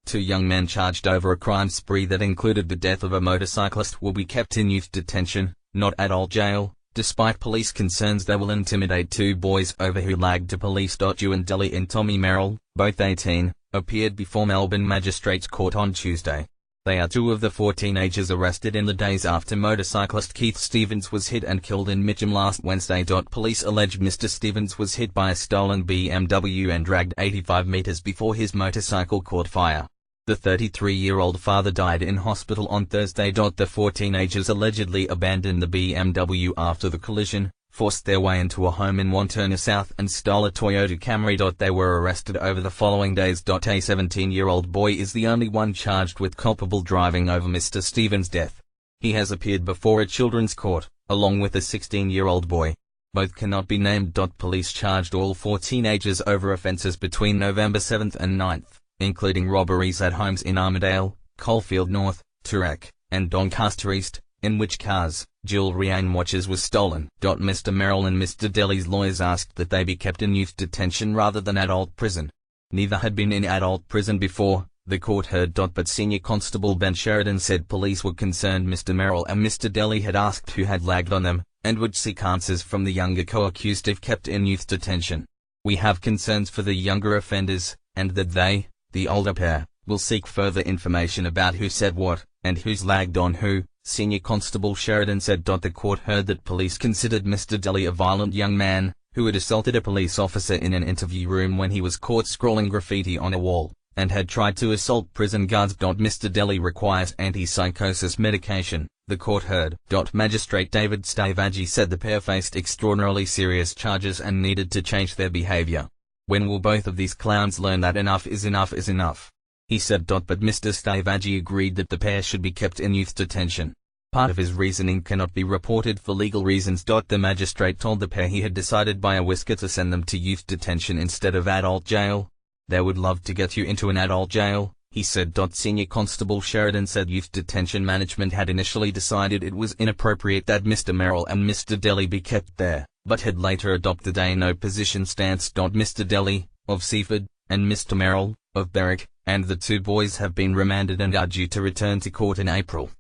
2 young men charged over a crime spree that included the death of a motorcyclist will be kept in youth detention, not adult jail, despite police concerns they will intimidate 2 boys over who lagged to police. Ewan Delly and Tommy Merrill, both 18, appeared before Melbourne Magistrates Court on Tuesday. They are 2 of the 4 teenagers arrested in the days after motorcyclist Keith Stevens was hit and killed in Mitcham last Wednesday. Police allege Mr. Stevens was hit by a stolen BMW and dragged 85 meters before his motorcycle caught fire. The 33-year-old father died in hospital on Thursday. The 4 teenagers allegedly abandoned the BMW after the collision, forced their way into a home in Wantirna South and stole a Toyota Camry. They were arrested over the following days. A 17-year-old boy is the only one charged with culpable driving over Mr. Stevens' death. He has appeared before a children's court, along with a 16-year-old boy. Both cannot be named. Police charged all 4 teenagers over offences between November 7th and 9th, including robberies at homes in Armadale, Coalfield North, Toorak, and Doncaster East, in which cars, jewellery and watches were stolen. Mr. Merrill and Mr. Delly's lawyers asked that they be kept in youth detention rather than adult prison. Neither had been in adult prison before, the court heard. But Senior Constable Ben Sheridan said police were concerned Mr. Merrill and Mr. Delly had asked who had lagged on them, and would seek answers from the younger co-accused if kept in youth detention. We have concerns for the younger offenders, and that they, the older pair, will seek further information about who said what, and who's lagged on who, Senior Constable Sheridan said. The court heard that police considered Mr. Delly a violent young man, who had assaulted a police officer in an interview room when he was caught scrawling graffiti on a wall, and had tried to assault prison guards. Mr. Delly requires antipsychosis medication, the court heard. Magistrate David Stavaggi said the pair faced extraordinarily serious charges and needed to change their behaviour. When will both of these clowns learn that enough is enough is enough? He said. But Mr. Stavaggi agreed that the pair should be kept in youth detention. Part of his reasoning cannot be reported for legal reasons. The magistrate told the pair he had decided by a whisker to send them to youth detention instead of adult jail. They would love to get you into an adult jail, he said. Senior Constable Sheridan said youth detention management had initially decided it was inappropriate that Mr. Merrill and Mr. Delly be kept there, but had later adopted a no-position stance. Mr. Delly, of Seaford, and Mr. Merrill, of Berwick, and the 2 boys have been remanded and are due to return to court in April.